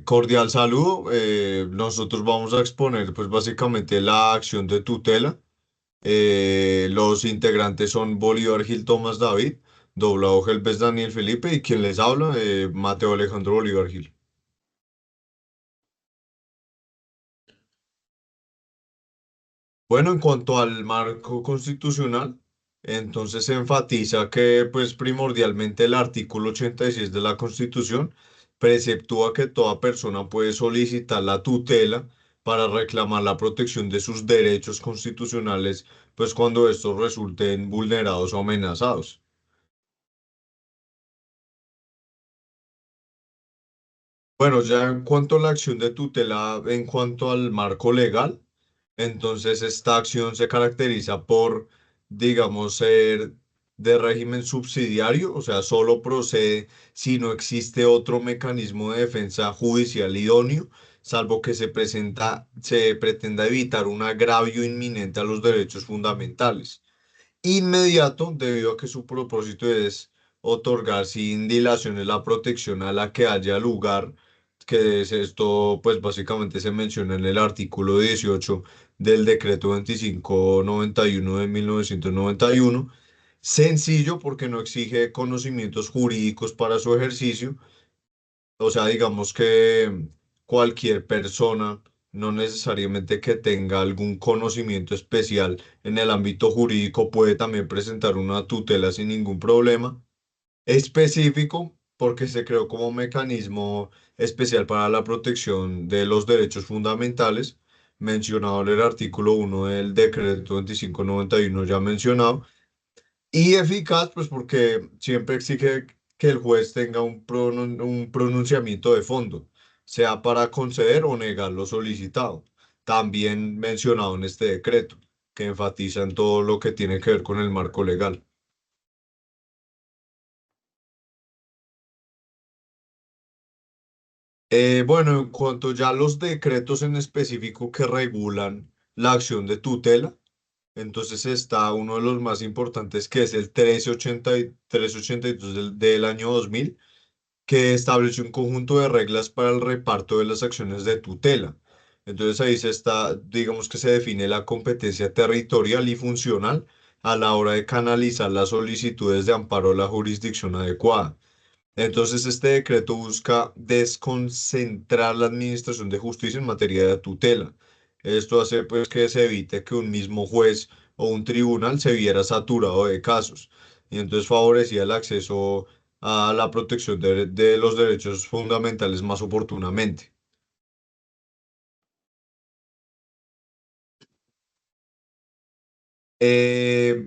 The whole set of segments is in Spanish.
Cordial saludo. Nosotros vamos a exponer, pues, básicamente la acción de tutela. Los integrantes son Bolívar Gil Tomás David, Doblado Gelbes Daniel Felipe y quien les habla, Mateo Alejandro Bolívar Gil. Bueno, en cuanto al marco constitucional, entonces se enfatiza que, pues, primordialmente el artículo 86 de la Constitución preceptúa que toda persona puede solicitar la tutela para reclamar la protección de sus derechos constitucionales, pues cuando estos resulten vulnerados o amenazados. Bueno, ya en cuanto a la acción de tutela, en cuanto al marco legal, entonces esta acción se caracteriza por, digamos, ser de régimen subsidiario, o sea, solo procede si no existe otro mecanismo de defensa judicial idóneo, salvo que se pretenda evitar un agravio inminente a los derechos fundamentales. Inmediato, debido a que su propósito es otorgar sin dilaciones la protección a la que haya lugar, que es esto, pues básicamente se menciona en el artículo 18 del decreto 2591 de 1991. Sencillo porque no exige conocimientos jurídicos para su ejercicio, o sea, digamos que cualquier persona, no necesariamente que tenga algún conocimiento especial en el ámbito jurídico, puede también presentar una tutela sin ningún problema. Específico porque se creó como mecanismo especial para la protección de los derechos fundamentales, mencionado en el artículo 1 del decreto 2591 ya mencionado. Y eficaz, pues porque siempre exige que el juez tenga un pronunciamiento de fondo, sea para conceder o negar lo solicitado. También mencionado en este decreto, que enfatiza en todo lo que tiene que ver con el marco legal. Bueno, en cuanto ya a los decretos en específico que regulan la acción de tutela, entonces está uno de los más importantes que es el 1382 del año 2000, que estableció un conjunto de reglas para el reparto de las acciones de tutela. Entonces ahí se está, digamos que se define la competencia territorial y funcional a la hora de canalizar las solicitudes de amparo a la jurisdicción adecuada. Entonces este decreto busca desconcentrar la administración de justicia en materia de tutela. Esto hace pues que se evite que un mismo juez o un tribunal se viera saturado de casos y entonces favorecía el acceso a la protección de los derechos fundamentales más oportunamente.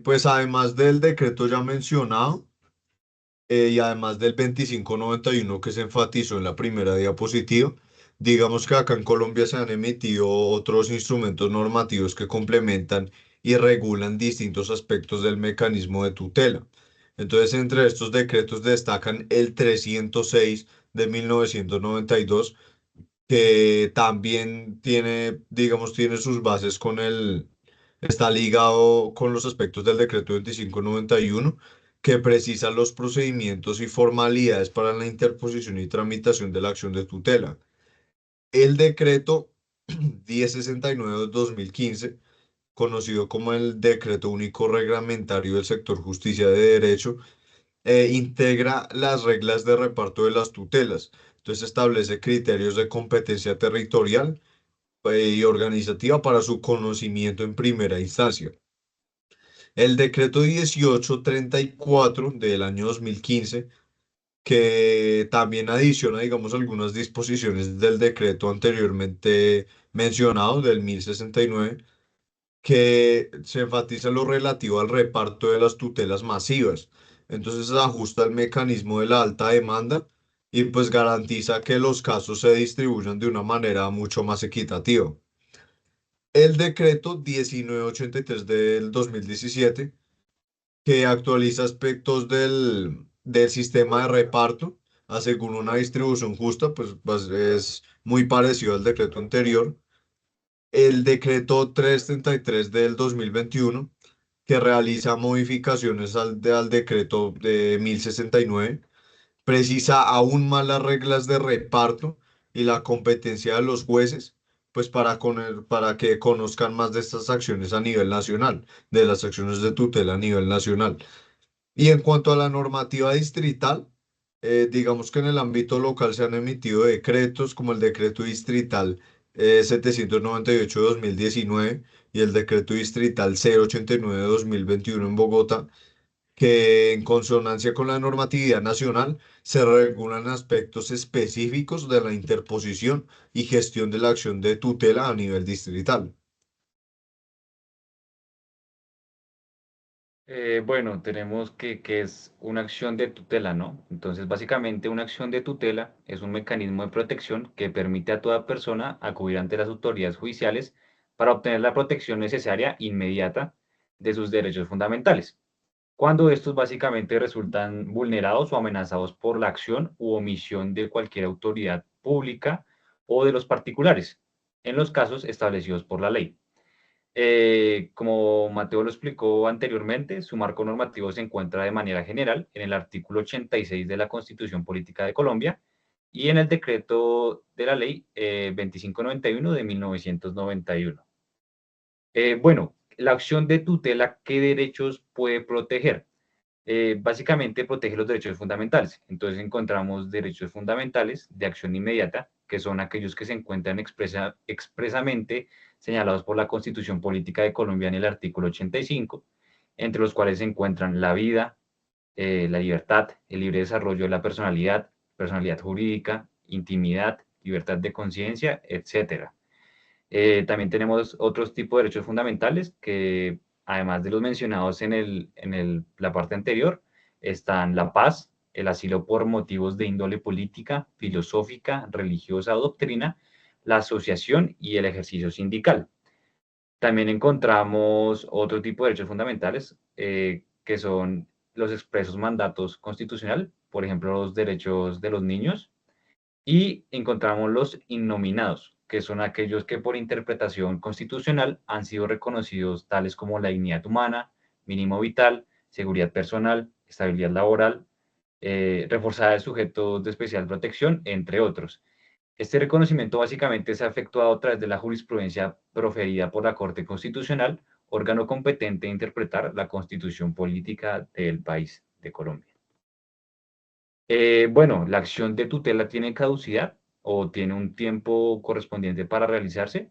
Pues además del decreto ya mencionado, y además del 2591 que se enfatizó en la primera diapositiva, digamos que acá en Colombia se han emitido otros instrumentos normativos que complementan y regulan distintos aspectos del mecanismo de tutela. Entonces, entre estos decretos destacan el 306 de 1992, que también tiene, digamos, tiene sus bases está ligado con los aspectos del decreto 2591, que precisa los procedimientos y formalidades para la interposición y tramitación de la acción de tutela. El decreto 1069 de 2015, conocido como el Decreto Único Reglamentario del Sector Justicia de Derecho, integra las reglas de reparto de las tutelas. Entonces establece criterios de competencia territorial y organizativa para su conocimiento en primera instancia. El decreto 1834 del año 2015, que también adiciona, digamos, algunas disposiciones del decreto anteriormente mencionado, del 1069, que se enfatiza lo relativo al reparto de las tutelas masivas. Entonces se ajusta el mecanismo de la alta demanda y pues garantiza que los casos se distribuyan de una manera mucho más equitativa. El decreto 1983 del 2017, que actualiza aspectos del sistema de reparto, asegura una distribución justa, pues es muy parecido al decreto anterior. El decreto 333 del 2021, que realiza modificaciones al decreto de 1069, precisa aún más las reglas de reparto y la competencia de los jueces, pues para que conozcan más de estas acciones a nivel nacional, de las acciones de tutela a nivel nacional. Y en cuanto a la normativa distrital, digamos que en el ámbito local se han emitido decretos como el decreto distrital 798 de 2019 y el decreto distrital 089 de 2021 en Bogotá, que en consonancia con la normatividad nacional se regulan aspectos específicos de la interposición y gestión de la acción de tutela a nivel distrital. Bueno, tenemos que es una acción de tutela, ¿no? Entonces, básicamente, una acción de tutela es un mecanismo de protección que permite a toda persona acudir ante las autoridades judiciales para obtener la protección necesaria inmediata de sus derechos fundamentales, cuando estos básicamente resultan vulnerados o amenazados por la acción u omisión de cualquier autoridad pública o de los particulares, en los casos establecidos por la ley. Como Mateo lo explicó anteriormente, su marco normativo se encuentra de manera general en el artículo 86 de la Constitución Política de Colombia y en el decreto de la ley 2591 de 1991. Bueno, la acción de tutela, ¿qué derechos puede proteger? Básicamente protege los derechos fundamentales. Entonces encontramos derechos fundamentales de acción inmediata, que son aquellos que se encuentran expresamente señalados por la Constitución Política de Colombia en el artículo 85, entre los cuales se encuentran la vida, la libertad, el libre desarrollo de la personalidad, personalidad jurídica, intimidad, libertad de conciencia, etcétera. También tenemos otros tipos de derechos fundamentales que, además de los mencionados la parte anterior, están la paz, el asilo por motivos de índole política, filosófica, religiosa o doctrina, la asociación y el ejercicio sindical. También encontramos otro tipo de derechos fundamentales que son los expresos mandatos constitucional, por ejemplo, los derechos de los niños, y encontramos los innominados, que son aquellos que por interpretación constitucional han sido reconocidos tales como la dignidad humana, mínimo vital, seguridad personal, estabilidad laboral, reforzada de sujetos de especial protección, entre otros. Este reconocimiento básicamente se ha efectuado a través de la jurisprudencia proferida por la Corte Constitucional, órgano competente de interpretar la constitución política del país de Colombia. Bueno, la acción de tutela tiene caducidad o tiene un tiempo correspondiente para realizarse.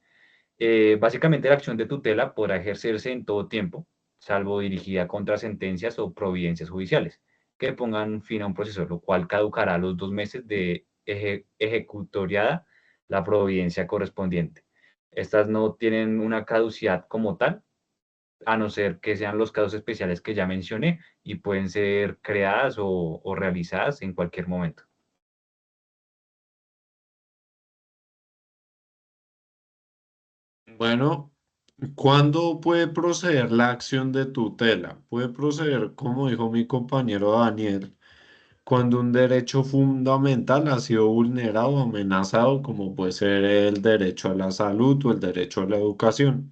Básicamente, la acción de tutela podrá ejercerse en todo tiempo, salvo dirigida contra sentencias o providencias judiciales que pongan fin a un proceso, lo cual caducará a los 2 meses de ejecutoriada la providencia correspondiente. Estas no tienen una caducidad como tal, a no ser que sean los casos especiales que ya mencioné y pueden ser creadas o realizadas en cualquier momento. Bueno, ¿cuándo puede proceder la acción de tutela? Puede proceder, como dijo mi compañero Daniel, cuando un derecho fundamental ha sido vulnerado o amenazado, como puede ser el derecho a la salud o el derecho a la educación.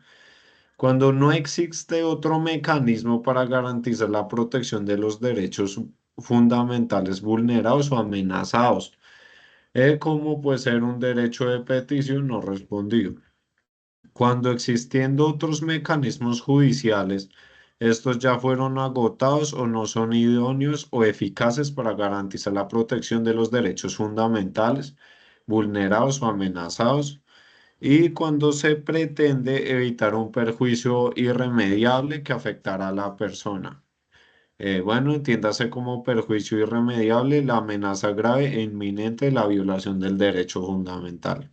Cuando no existe otro mecanismo para garantizar la protección de los derechos fundamentales vulnerados o amenazados, como puede ser un derecho de petición no respondido. Cuando existiendo otros mecanismos judiciales, estos ya fueron agotados o no son idóneos o eficaces para garantizar la protección de los derechos fundamentales, vulnerados o amenazados, y cuando se pretende evitar un perjuicio irremediable que afectará a la persona. Bueno, entiéndase como perjuicio irremediable la amenaza grave e inminente de la violación del derecho fundamental.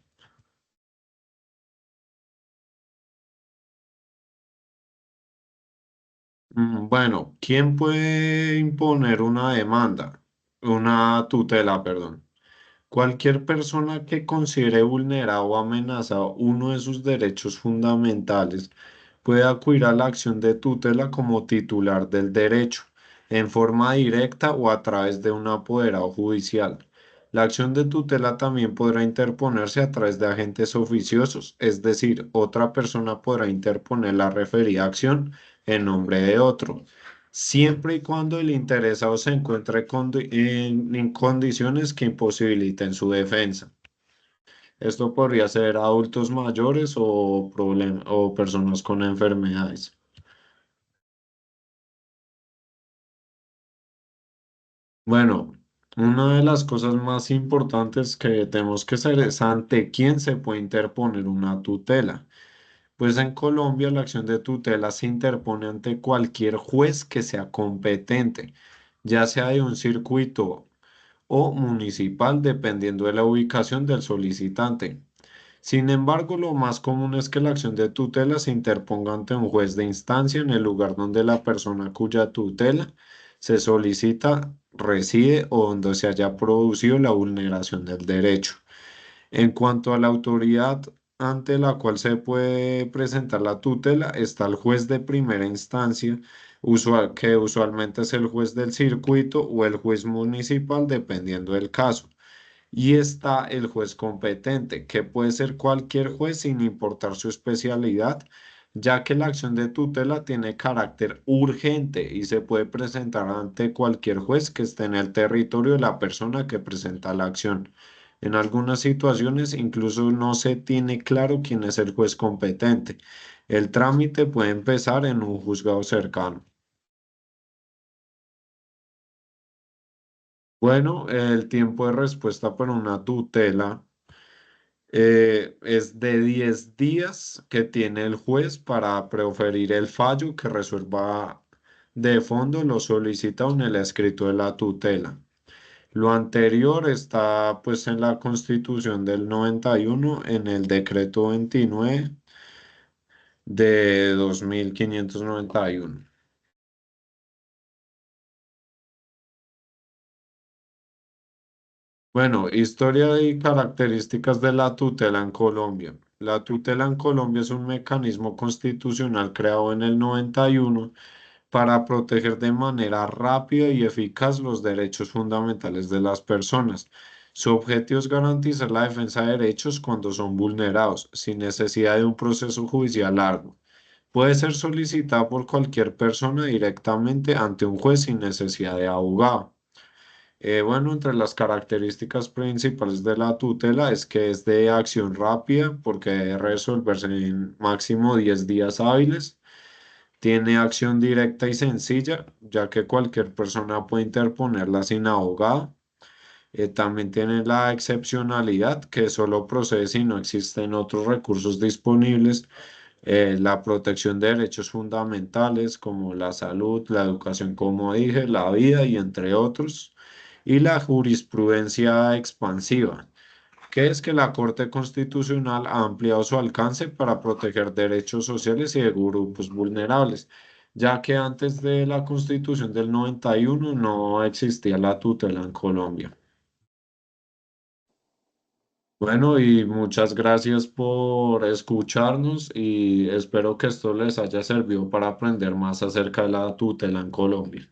Bueno, ¿quién puede imponer una demanda? Una tutela, perdón. Cualquier persona que considere vulnerado o amenazado uno de sus derechos fundamentales puede acudir a la acción de tutela como titular del derecho, en forma directa o a través de un apoderado judicial. La acción de tutela también podrá interponerse a través de agentes oficiosos, es decir, otra persona podrá interponer la referida acción en nombre de otro siempre y cuando el interesado se encuentre en condiciones que imposibiliten su defensa. Esto podría ser adultos mayores o, o personas con enfermedades. Bueno, una de las cosas más importantes que tenemos que saber es ante quién se puede interponer una tutela. Pues en Colombia la acción de tutela se interpone ante cualquier juez que sea competente, ya sea de un circuito o municipal, dependiendo de la ubicación del solicitante. Sin embargo, lo más común es que la acción de tutela se interponga ante un juez de instancia en el lugar donde la persona cuya tutela se solicita reside o donde se haya producido la vulneración del derecho. En cuanto a la autoridad ante la cual se puede presentar la tutela, está el juez de primera instancia, que usualmente es el juez del circuito o el juez municipal, dependiendo del caso. Y está el juez competente, que puede ser cualquier juez sin importar su especialidad, ya que la acción de tutela tiene carácter urgente y se puede presentar ante cualquier juez que esté en el territorio de la persona que presenta la acción. En algunas situaciones incluso no se tiene claro quién es el juez competente. El trámite puede empezar en un juzgado cercano. Bueno, el tiempo de respuesta para una tutela es de 10 días que tiene el juez para proferir el fallo que resuelva de fondo lo solicitado en el escrito de la tutela. Lo anterior está pues en la Constitución del 91 en el decreto 29 de 2591. Bueno, historia y características de la tutela en Colombia. La tutela en Colombia es un mecanismo constitucional creado en el 91 para proteger de manera rápida y eficaz los derechos fundamentales de las personas. Su objetivo es garantizar la defensa de derechos cuando son vulnerados, sin necesidad de un proceso judicial largo. Puede ser solicitada por cualquier persona directamente ante un juez sin necesidad de abogado. Bueno, entre las características principales de la tutela es que es de acción rápida porque debe resolverse en máximo 10 días hábiles. Tiene acción directa y sencilla, ya que cualquier persona puede interponerla sin abogado. También tiene la excepcionalidad, que solo procede si no existen otros recursos disponibles. La protección de derechos fundamentales como la salud, la educación, como dije, la vida y entre otros. Y la jurisprudencia expansiva, que es que la Corte Constitucional ha ampliado su alcance para proteger derechos sociales y de grupos vulnerables, ya que antes de la Constitución del 91 no existía la tutela en Colombia. Bueno, y muchas gracias por escucharnos y espero que esto les haya servido para aprender más acerca de la tutela en Colombia.